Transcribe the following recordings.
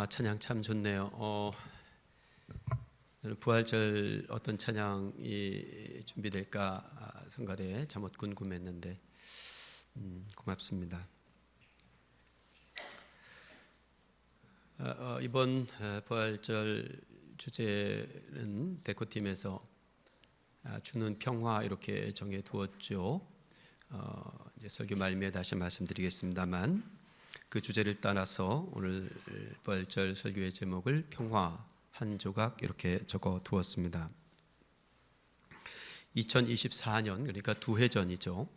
찬양 참 좋네요. 부활절 어떤 찬양이 준비될까 성가대에 잠옷 궁금했는데 고맙습니다. 이번 부활절 주제는 데코팀에서 주는 평화 이렇게 정해 두었죠. 이제 설교 말미에 다시 말씀드리겠습니다만 그 주제를 따라서 오늘 부활절 설교의 제목을 평화 한 조각 이렇게 적어 두었습니다. 2024년 그러니까 두 해 전이죠.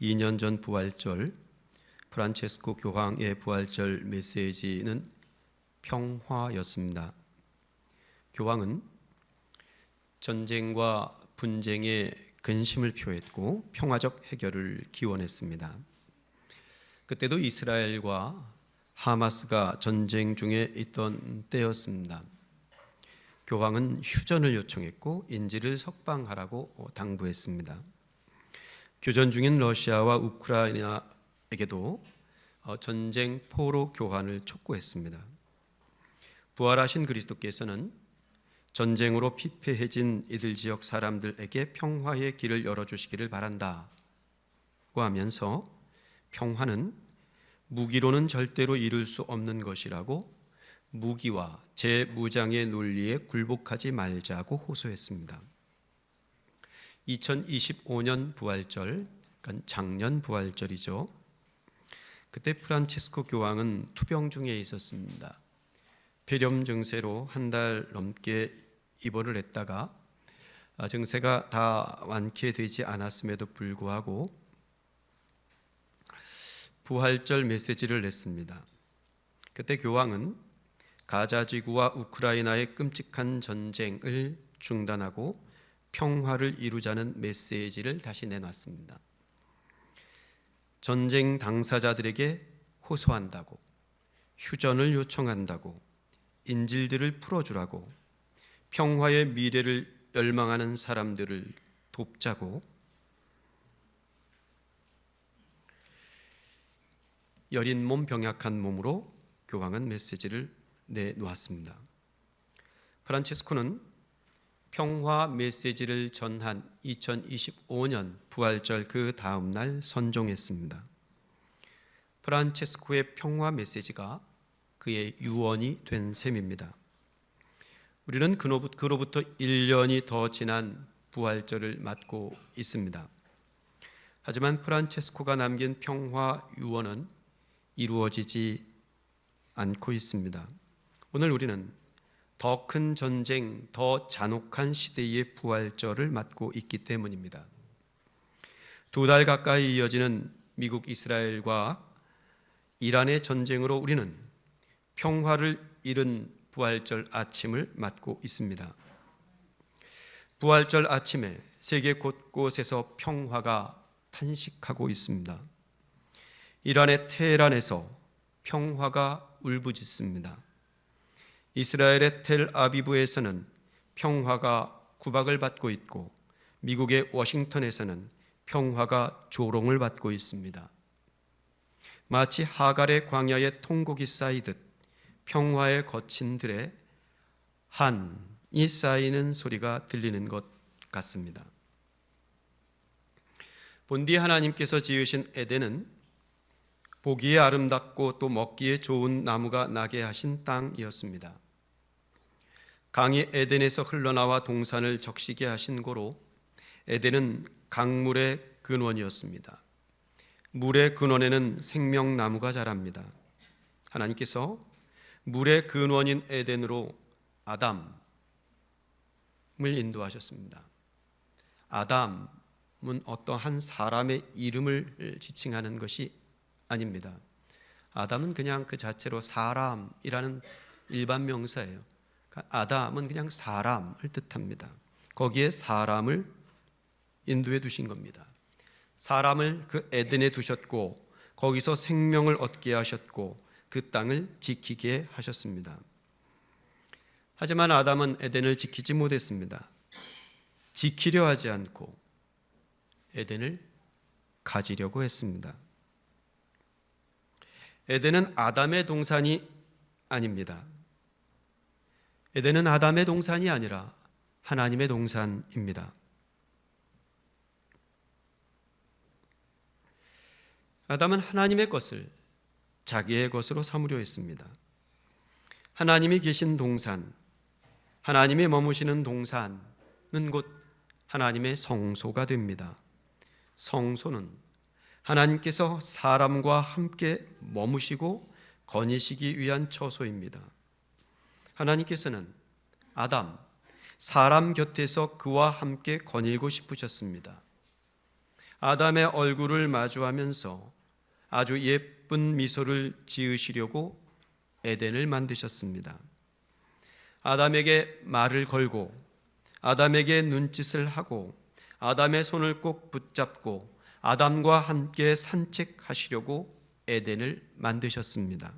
2년 전 부활절 프란체스코 교황의 부활절 메시지는 평화였습니다. 교황은 전쟁과 분쟁에 근심을 표했고 평화적 해결을 기원했습니다. 그때도 이스라엘과 하마스가 전쟁 중에 있던 때였습니다. 교황은 휴전을 요청했고 인질을 석방하라고 당부했습니다. 교전 중인 러시아와 우크라이나에게도 전쟁 포로 교환을 촉구했습니다. 부활하신 그리스도께서는 전쟁으로 피폐해진 이들 지역 사람들에게 평화의 길을 열어주시기를 바란다고 하면서 평화는 무기로는 절대로 이룰 수 없는 것이라고 무기와 재무장의 논리에 굴복하지 말자고 호소했습니다. 2025년 부활절, 그러니까 작년 부활절이죠. 그때 프란체스코 교황은 투병 중에 있었습니다. 폐렴 증세로 한 달 넘게 입원을 했다가 증세가 다 완쾌되지 않았음에도 불구하고 부활절 메시지를 냈습니다. 그때 교황은 가자 지구와 우크라이나의 끔찍한 전쟁을 중단하고 평화를 이루자는 메시지를 다시 내놨습니다. 전쟁 당사자들에게 호소한다고, 휴전을 요청한다고, 인질들을 풀어주라고, 평화의 미래를 열망하는 사람들을 돕자고, 여린 몸 병약한 몸으로 교황은 메시지를 내놓았습니다. 프란체스코는 평화 메시지를 전한 2025년 부활절 그 다음 날 선종했습니다. 프란체스코의 평화 메시지가 그의 유언이 된 셈입니다. 우리는 그로부터 1년이 더 지난 부활절을 맞고 있습니다. 하지만 프란체스코가 남긴 평화 유언은 이루어지지 않고 있습니다. 오늘 우리는 더 큰 전쟁, 더 잔혹한 시대의 부활절을 맞고 있기 때문입니다. 2달 가까이 이어지는 미국 이스라엘과 이란의 전쟁으로 우리는 평화를 잃은 부활절 아침을 맞고 있습니다. 부활절 아침에 세계 곳곳에서 평화가 탄식하고 있습니다. 이란의 테헤란에서 평화가 울부짖습니다. 이스라엘의 텔아비브에서는 평화가 구박을 받고 있고 미국의 워싱턴에서는 평화가 조롱을 받고 있습니다. 마치 하갈의 광야에 통곡이 쌓이듯 평화의 거친들의 한이 쌓이는 소리가 들리는 것 같습니다. 본디 하나님께서 지으신 에덴은 보기에 아름답고 또 먹기에 좋은 나무가 나게 하신 땅이었습니다. 강이 에덴에서 흘러나와 동산을 적시게 하신 고로 에덴은 강물의 근원이었습니다. 물의 근원에는 생명나무가 자랍니다. 하나님께서 물의 근원인 에덴으로 아담을 인도하셨습니다. 아담은 어떠한 사람의 이름을 지칭하는 것이 아닙니다. 아담은 그냥 그 자체로 사람이라는 일반 명사예요. 아담은 그냥 사람을 뜻합니다. 거기에 사람을 인도해 두신 겁니다. 사람을 그 에덴에 두셨고 거기서 생명을 얻게 하셨고 그 땅을 지키게 하셨습니다. 하지만 아담은 에덴을 지키지 못했습니다. 지키려 하지 않고 에덴을 가지려고 했습니다. 에덴은 아담의 동산이 아닙니다. 에덴은 아담의 동산이 아니라 하나님의 동산입니다. 아담은 하나님의 것을 자기의 것으로 삼으려 했습니다. 하나님이 계신 동산, 하나님이 머무시는 동산은 곧 하나님의 성소가 됩니다. 성소는 하나님께서 사람과 함께 머무시고 거니시기 위한 처소입니다. 하나님께서는 아담, 사람 곁에서 그와 함께 거닐고 싶으셨습니다. 아담의 얼굴을 마주하면서 아주 예쁜 미소를 지으시려고 에덴을 만드셨습니다. 아담에게 말을 걸고 아담에게 눈짓을 하고 아담의 손을 꼭 붙잡고 아담과 함께 산책하시려고 에덴을 만드셨습니다.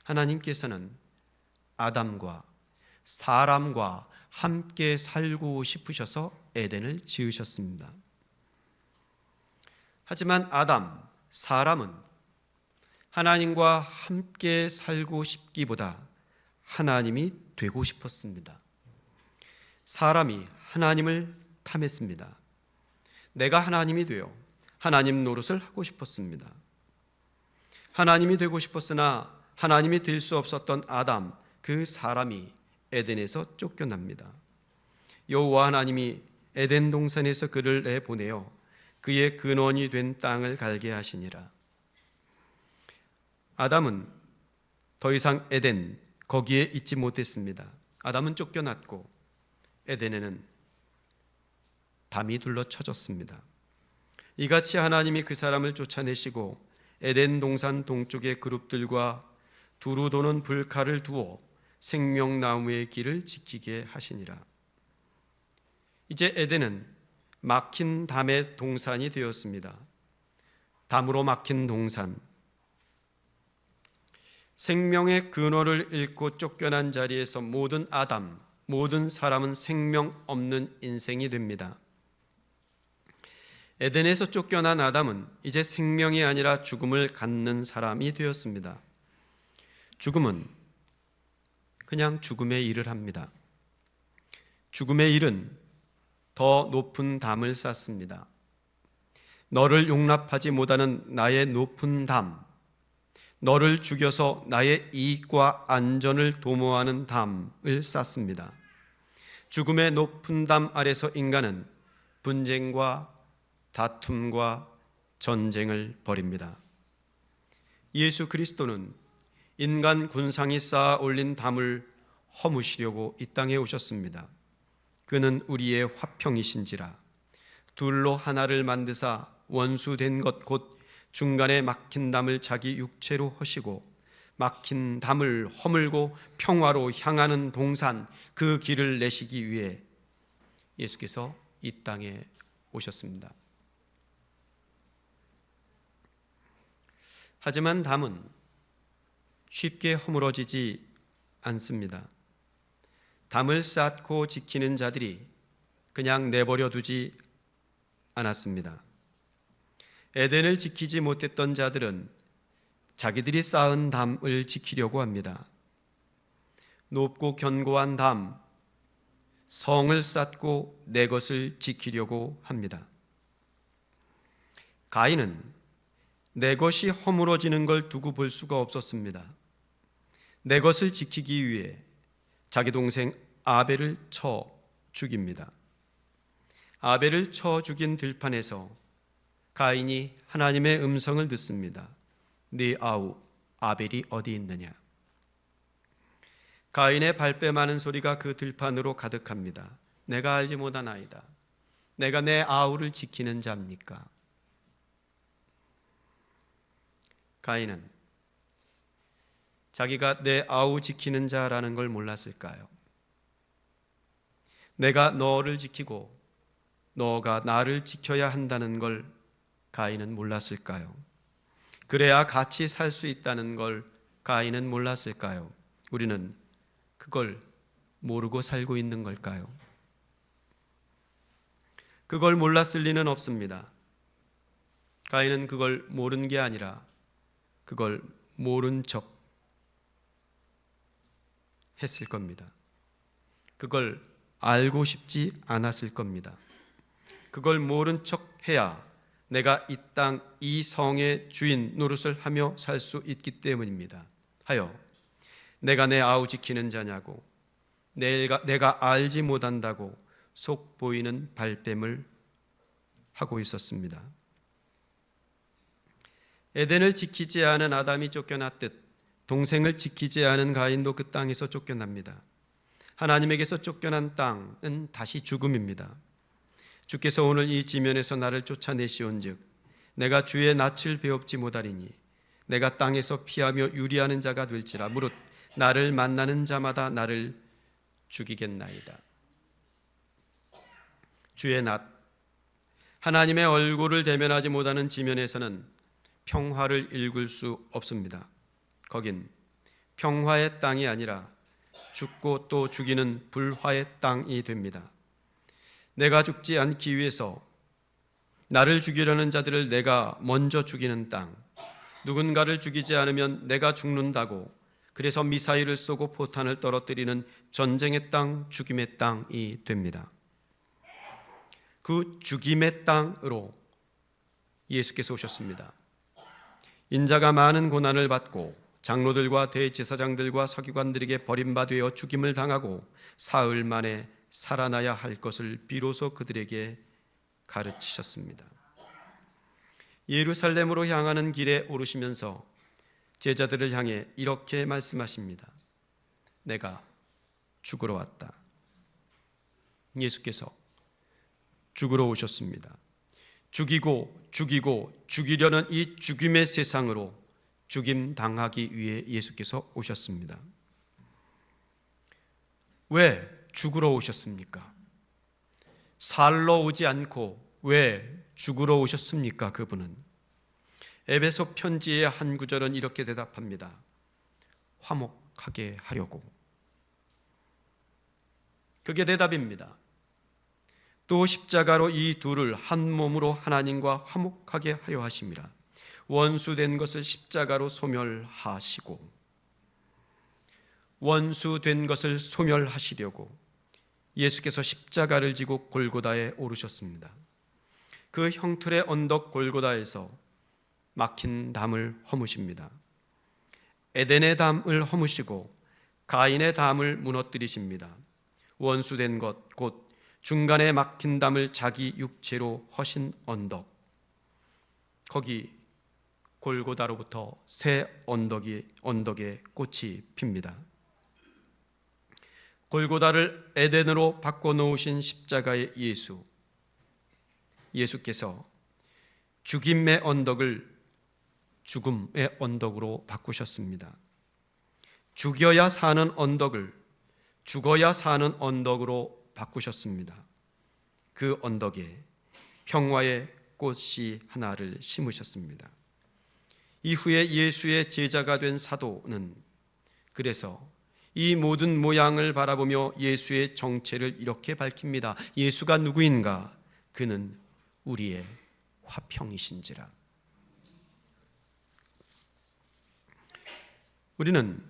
하나님께서는 아담과 사람과 함께 살고 싶으셔서 에덴을 지으셨습니다. 하지만 아담, 사람은 하나님과 함께 살고 싶기보다 하나님이 되고 싶었습니다. 사람이 하나님을 탐했습니다. 내가 하나님이 되어 하나님 노릇을 하고 싶었습니다. 하나님이 되고 싶었으나 하나님이 될 수 없었던 아담, 그 사람이 에덴에서 쫓겨납니다. 여호와 하나님이 에덴 동산에서 그를 내보내어 그의 근원이 된 땅을 갈게 하시니라. 아담은 더 이상 에덴 거기에 있지 못했습니다. 아담은 쫓겨났고 에덴에는 담이 둘러쳐졌습니다. 이같이 하나님이 그 사람을 쫓아내시고 에덴 동산 동쪽의 그룹들과 두루 도는 불칼을 두어 생명나무의 길을 지키게 하시니라. 이제 에덴은 막힌 담의 동산이 되었습니다. 담으로 막힌 동산. 생명의 근원을 잃고 쫓겨난 자리에서 모든 아담, 모든 사람은 생명 없는 인생이 됩니다. 에덴에서 쫓겨난 아담은 이제 생명이 아니라 죽음을 갖는 사람이 되었습니다. 죽음은 그냥 죽음의 일을 합니다. 죽음의 일은 더 높은 담을 쌓습니다. 너를 용납하지 못하는 나의 높은 담, 너를 죽여서 나의 이익과 안전을 도모하는 담을 쌓습니다. 죽음의 높은 담 아래서 인간은 분쟁과 다툼과 전쟁을 벌입니다. 예수 그리스도는 인간 군상이 쌓아 올린 담을 허무시려고 이 땅에 오셨습니다. 그는 우리의 화평이신지라 둘로 하나를 만드사 원수된 것 곧 중간에 막힌 담을 자기 육체로 허시고 막힌 담을 허물고 평화로 향하는 동산 그 길을 내시기 위해 예수께서 이 땅에 오셨습니다. 하지만 담은 쉽게 허물어지지 않습니다. 담을 쌓고 지키는 자들이 그냥 내버려 두지 않았습니다. 에덴을 지키지 못했던 자들은 자기들이 쌓은 담을 지키려고 합니다. 높고 견고한 담, 성을 쌓고 내 것을 지키려고 합니다. 가인은 내 것이 허물어지는 걸 두고 볼 수가 없었습니다. 내 것을 지키기 위해 자기 동생 아벨을 쳐 죽입니다. 아벨을 쳐 죽인 들판에서 가인이 하나님의 음성을 듣습니다. 네 아우 아벨이 어디 있느냐? 가인의 발뺌하는 소리가 그 들판으로 가득합니다. 내가 알지 못하나이다. 내가 내 아우를 지키는 자입니까? 가인은 자기가 내 아우 지키는 자라는 걸 몰랐을까요? 내가 너를 지키고 너가 나를 지켜야 한다는 걸 가인은 몰랐을까요? 그래야 같이 살 수 있다는 걸 가인은 몰랐을까요? 우리는 그걸 모르고 살고 있는 걸까요? 그걸 몰랐을 리는 없습니다. 가인은 그걸 모른 게 아니라 그걸 모른 척 했을 겁니다. 그걸 알고 싶지 않았을 겁니다. 그걸 모른 척 해야 내가 이 땅, 이 성의 주인 노릇을 하며 살 수 있기 때문입니다. 하여 내가 내 아우 지키는 자냐고, 내가 알지 못한다고 속 보이는 발뺌을 하고 있었습니다. 에덴을 지키지 않은 아담이 쫓겨났듯 동생을 지키지 않은 가인도 그 땅에서 쫓겨납니다. 하나님에게서 쫓겨난 땅은 다시 죽음입니다. 주께서 오늘 이 지면에서 나를 쫓아내시온즉 내가 주의 낯을 배웁지 못하리니 내가 땅에서 피하며 유리하는 자가 될지라. 무릇 나를 만나는 자마다 나를 죽이겠나이다. 주의 낯, 하나님의 얼굴을 대면하지 못하는 지면에서는 평화를 읽을 수 없습니다. 거긴 평화의 땅이 아니라 죽고 또 죽이는 불화의 땅이 됩니다. 내가 죽지 않기 위해서 나를 죽이려는 자들을 내가 먼저 죽이는 땅, 누군가를 죽이지 않으면 내가 죽는다고 그래서 미사일을 쏘고 포탄을 떨어뜨리는 전쟁의 땅, 죽임의 땅이 됩니다. 그 죽임의 땅으로 예수께서 오셨습니다. 인자가 많은 고난을 받고 장로들과 대제사장들과 서기관들에게 버림받아 죽임을 당하고 사흘 만에 살아나야 할 것을 비로소 그들에게 가르치셨습니다. 예루살렘으로 향하는 길에 오르시면서 제자들을 향해 이렇게 말씀하십니다. 내가 죽으러 왔다. 예수께서 죽으러 오셨습니다. 죽이려는 이 죽임의 세상으로 죽임 당하기 위해 예수께서 오셨습니다. 왜 죽으러 오셨습니까? 살러 오지 않고 왜 죽으러 오셨습니까? 그분은 에베소 편지의 한 구절은 이렇게 대답합니다. 화목하게 하려고. 그게 대답입니다. 또 십자가로 이 둘을 한 몸으로 하나님과 화목하게 하려 하심이라. 원수된 것을 십자가로 소멸하시고, 원수된 것을 소멸하시려고 예수께서 십자가를 지고 골고다에 오르셨습니다. 그 형틀의 언덕 골고다에서 막힌 담을 허무십니다. 에덴의 담을 허무시고 가인의 담을 무너뜨리십니다. 원수된 것, 곧 중간에 막힌 담을 자기 육체로 허신 언덕, 거기 골고다로부터 새 언덕에 꽃이 핍니다. 골고다를 에덴으로 바꿔놓으신 십자가의 예수께서 죽임의 언덕을 죽음의 언덕으로 바꾸셨습니다. 죽여야 사는 언덕을 죽어야 사는 언덕으로 바꾸셨습니다. 그 언덕에 평화의 꽃씨 하나를 심으셨습니다. 이후에 예수의 제자가 된 사도는 그래서 이 모든 모양을 바라보며 예수의 정체를 이렇게 밝힙니다. 예수가 누구인가? 그는 우리의 화평이신지라. 우리는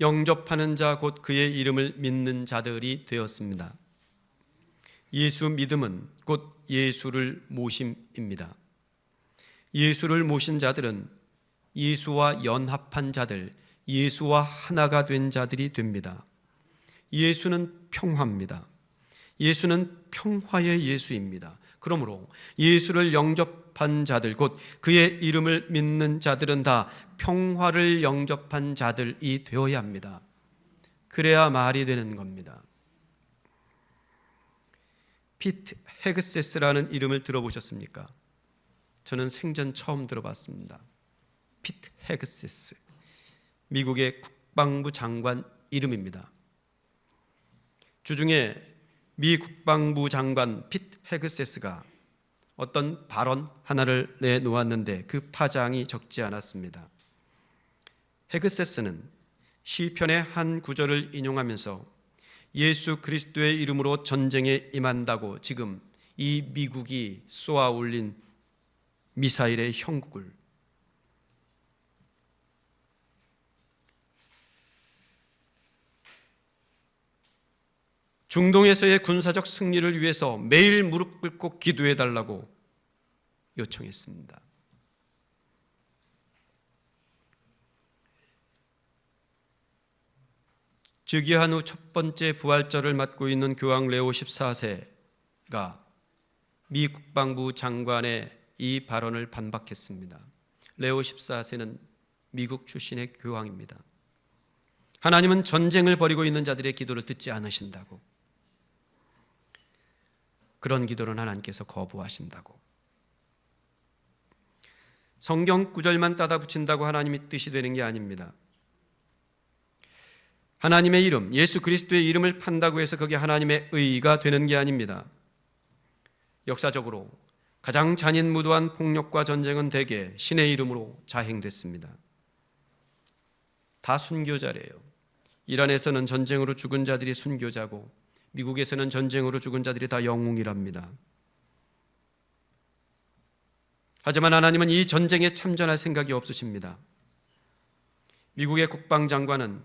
영접하는 자 곧 그의 이름을 믿는 자들이 되었습니다. 예수 믿음은 곧 예수를 모심입니다. 예수를 모신 자들은 예수와 연합한 자들, 예수와 하나가 된 자들이 됩니다. 예수는 평화입니다. 예수는 평화의 예수입니다. 그러므로 예수를 영접한 자들, 곧 그의 이름을 믿는 자들은 다 평화를 영접한 자들이 되어야 합니다. 그래야 말이 되는 겁니다. 피트 헤그세스라는 이름을 들어보셨습니까? 저는 생전 처음 들어봤습니다. 피트 헤그세스, 미국의 국방부 장관 이름입니다. 주중에 미 국방부 장관 피트 헤그세스가 어떤 발언 하나를 내놓았는데 그 파장이 적지 않았습니다. 헤그세스는 시편의 한 구절을 인용하면서 예수 그리스도의 이름으로 전쟁에 임한다고 지금 이 미국이 쏘아 올린 미사일의 형국을 중동에서의 군사적 승리를 위해서 매일 무릎 꿇고 기도해 달라고 요청했습니다. 즉위한 후 첫 번째 부활절을 맞고 있는 교황 레오 14세가 미 국방부 장관의 이 발언을 반박했습니다. 레오 14세는 미국 출신의 교황입니다. 하나님은 전쟁을 벌이고 있는 자들의 기도를 듣지 않으신다고, 그런 기도는 하나님께서 거부하신다고, 성경 구절만 따다 붙인다고 하나님이 뜻이 되는 게 아닙니다. 하나님의 이름, 예수 그리스도의 이름을 판다고 해서 그게 하나님의 의가 되는 게 아닙니다. 역사적으로 가장 잔인무도한 폭력과 전쟁은 대개 신의 이름으로 자행됐습니다. 다 순교자래요. 이란에서는 전쟁으로 죽은 자들이 순교자고 미국에서는 전쟁으로 죽은 자들이 다 영웅이랍니다. 하지만 하나님은 이 전쟁에 참전할 생각이 없으십니다. 미국의 국방장관은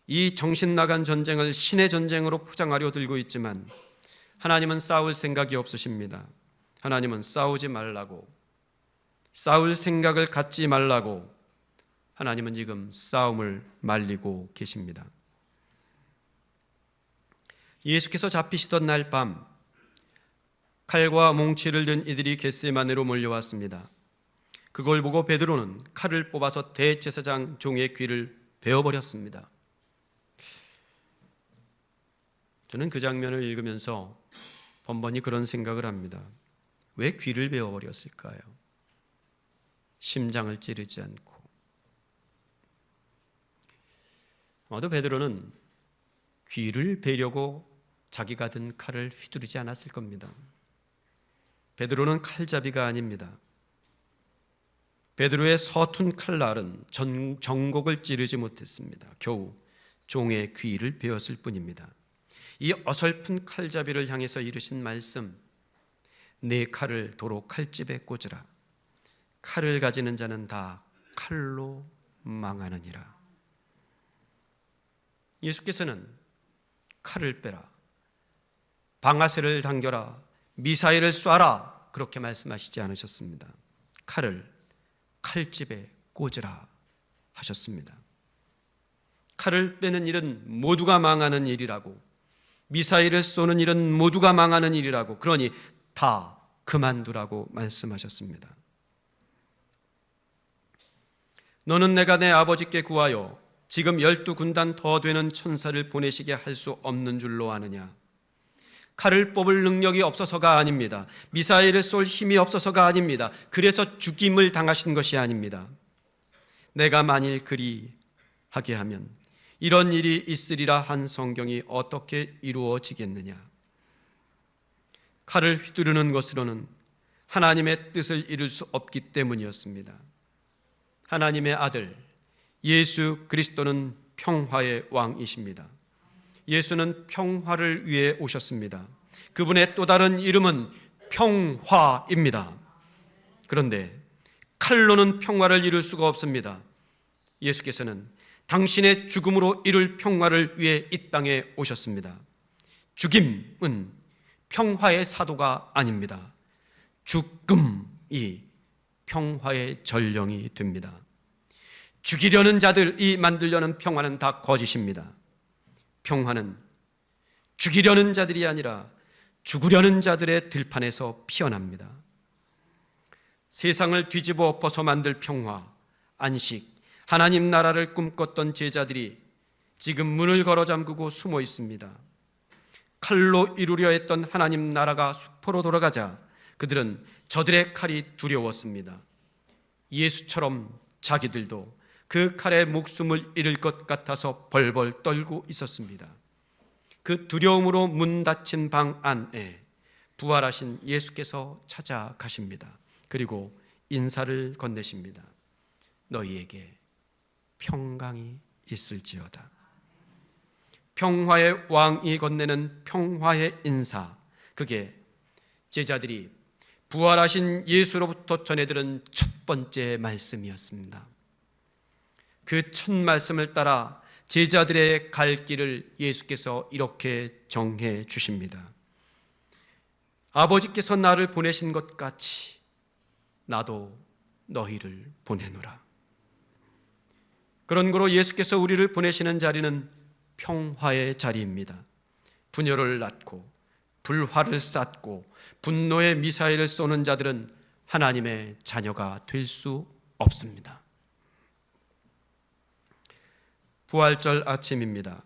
이 정신 나간 전쟁을 신의 전쟁으로 포장하려 들고 있지만 하나님은 싸울 생각이 없으십니다. 하나님은 싸우지 말라고, 싸울 생각을 갖지 말라고 하나님은 지금 싸움을 말리고 계십니다. 예수께서 잡히시던 날 밤 칼과 몽치를 든 이들이 겟세마네로 몰려왔습니다. 그걸 보고 베드로는 칼을 뽑아서 대제사장 종의 귀를 베어버렸습니다. 저는 그 장면을 읽으면서 번번이 그런 생각을 합니다. 왜 귀를 베어버렸을까요? 심장을 찌르지 않고. 아마도 베드로는 귀를 베려고 자기가 든 칼을 휘두르지 않았을 겁니다. 베드로는 칼잡이가 아닙니다. 베드로의 서툰 칼날은 정곡을 찌르지 못했습니다. 겨우 종의 귀를 베었을 뿐입니다. 이 어설픈 칼잡이를 향해서 이르신 말씀, 내 칼을 도로 칼집에 꽂으라. 칼을 가지는 자는 다 칼로 망하느니라. 예수께서는 칼을 빼라, 방아쇠를 당겨라, 미사일을 쏴라 그렇게 말씀하시지 않으셨습니다. 칼을 칼집에 꽂으라 하셨습니다. 칼을 빼는 일은 모두가 망하는 일이라고, 미사일을 쏘는 일은 모두가 망하는 일이라고, 그러니 다 그만두라고 말씀하셨습니다. 너는 내가 내 아버지께 구하여 지금 12군단 더 되는 천사를 보내시게 할 수 없는 줄로 아느냐? 칼을 뽑을 능력이 없어서가 아닙니다. 미사일을 쏠 힘이 없어서가 아닙니다. 그래서 죽임을 당하신 것이 아닙니다. 내가 만일 그리 하게 하면 이런 일이 있으리라 한 성경이 어떻게 이루어지겠느냐? 칼을 휘두르는 것으로는 하나님의 뜻을 이룰 수 없기 때문이었습니다. 하나님의 아들 예수 그리스도는 평화의 왕이십니다. 예수는 평화를 위해 오셨습니다. 그분의 또 다른 이름은 평화입니다. 그런데 칼로는 평화를 이룰 수가 없습니다. 예수께서는 당신의 죽음으로 이룰 평화를 위해 이 땅에 오셨습니다. 죽임은 평화의 사도가 아닙니다. 죽음이 평화의 전령이 됩니다. 죽이려는 자들이 만들려는 평화는 다 거짓입니다. 평화는 죽이려는 자들이 아니라 죽으려는 자들의 들판에서 피어납니다. 세상을 뒤집어 엎어서 만들 평화, 안식, 하나님 나라를 꿈꿨던 제자들이 지금 문을 걸어 잠그고 숨어 있습니다. 칼로 이루려 했던 하나님 나라가 수포로 돌아가자 그들은 저들의 칼이 두려웠습니다. 예수처럼 자기들도 그 칼에 목숨을 잃을 것 같아서 벌벌 떨고 있었습니다. 그 두려움으로 문 닫힌 방 안에 부활하신 예수께서 찾아가십니다. 그리고 인사를 건네십니다. 너희에게 평강이 있을지어다. 평화의 왕이 건네는 평화의 인사, 그게 제자들이 부활하신 예수로부터 전해들은 첫 번째 말씀이었습니다. 그 첫 말씀을 따라 제자들의 갈 길을 예수께서 이렇게 정해 주십니다. 아버지께서 나를 보내신 것 같이 나도 너희를 보내노라. 그런 거로 예수께서 우리를 보내시는 자리는 평화의 자리입니다. 분열을 낳고 불화를 쌓고 분노의 미사일을 쏘는 자들은 하나님의 자녀가 될 수 없습니다. 부활절 아침입니다.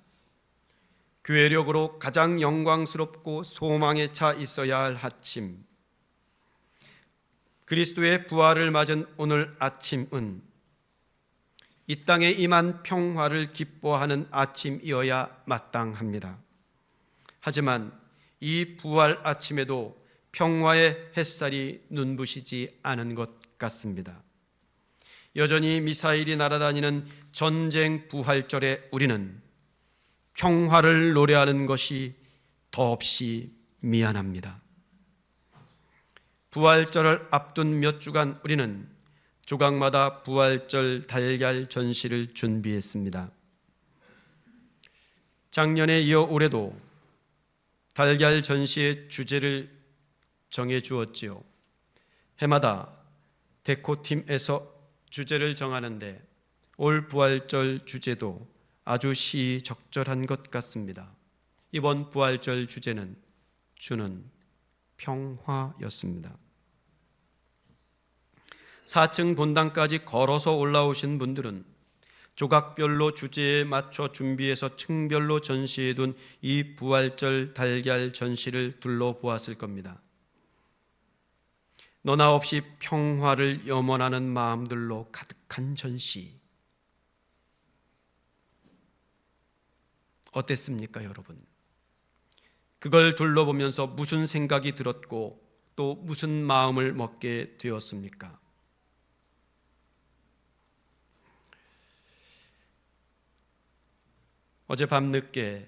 교회력으로 가장 영광스럽고 소망에 차 있어야 할 아침, 그리스도의 부활을 맞은 오늘 아침은 이 땅에 임한 평화를 기뻐하는 아침이어야 마땅합니다. 하지만 이 부활 아침에도 평화의 햇살이 눈부시지 않은 것 같습니다. 여전히 미사일이 날아다니는 전쟁 부활절에 우리는 평화를 노래하는 것이 더없이 미안합니다. 부활절을 앞둔 몇 주간 우리는 조각마다 부활절 달걀 전시를 준비했습니다. 작년에 이어 올해도 달걀 전시의 주제를 정해 주었지요. 해마다 데코팀에서 주제를 정하는데 올 부활절 주제도 아주 시적절한 것 같습니다. 이번 부활절 주제는 주는 평화였습니다. 4층 본당까지 걸어서 올라오신 분들은 조각별로 주제에 맞춰 준비해서 층별로 전시해둔 이 부활절 달걀 전시를 둘러보았을 겁니다. 너나 없이 평화를 염원하는 마음들로 가득한 전시. 어땠습니까, 여러분? 그걸 둘러보면서 무슨 생각이 들었고 또 무슨 마음을 먹게 되었습니까? 어젯밤 늦게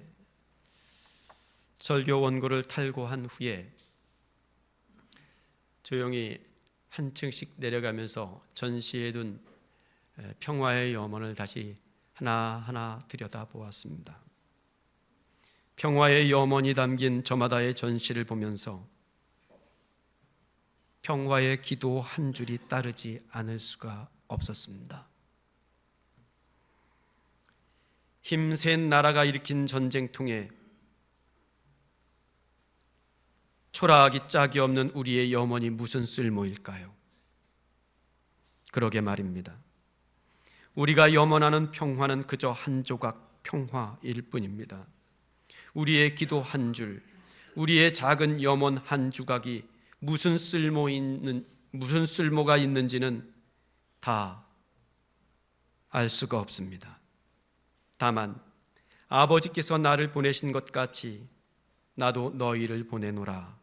설교 원고를 탈고한 후에 조용히 한 층씩 내려가면서 전시해둔 평화의 염원을 다시 하나하나 들여다보았습니다. 평화의 염원이 담긴 저마다의 전시를 보면서 평화의 기도 한 줄이 따르지 않을 수가 없었습니다. 힘센 나라가 일으킨 전쟁통에 초라하기 짝이 없는 우리의 염원이 무슨 쓸모일까요? 그러게 말입니다. 우리가 염원하는 평화는 그저 한 조각 평화일 뿐입니다. 우리의 기도 한 줄, 우리의 작은 염원 한 조각이 무슨 쓸모가 있는지는 다 알 수가 없습니다. 다만 아버지께서 나를 보내신 것 같이 나도 너희를 보내노라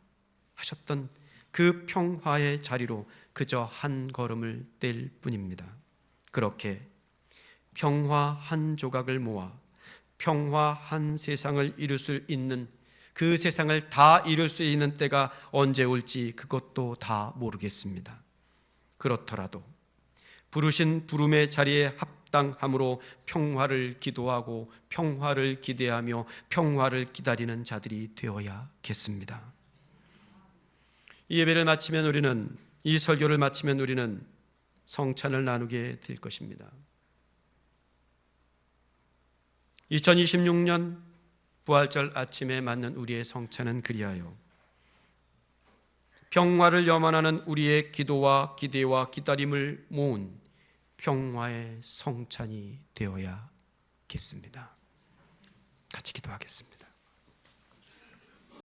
하셨던 그 평화의 자리로 그저 한 걸음을 뗄 뿐입니다. 그렇게 평화 한 조각을 모아 평화 한 세상을 이룰 수 있는, 그 세상을 다 이룰 수 있는 때가 언제 올지 그것도 다 모르겠습니다. 그렇더라도 부르신 부름의 자리에 합당함으로 평화를 기도하고 평화를 기대하며 평화를 기다리는 자들이 되어야겠습니다. 이 예배를 마치면 우리는, 이 설교를 마치면 우리는 성찬을 나누게 될 것입니다. 2026년 부활절 아침에 맞는 우리의 성찬은 그리하여 평화를 염원하는 우리의 기도와 기대와 기다림을 모은 평화의 성찬이 되어야겠습니다. 같이 기도하겠습니다.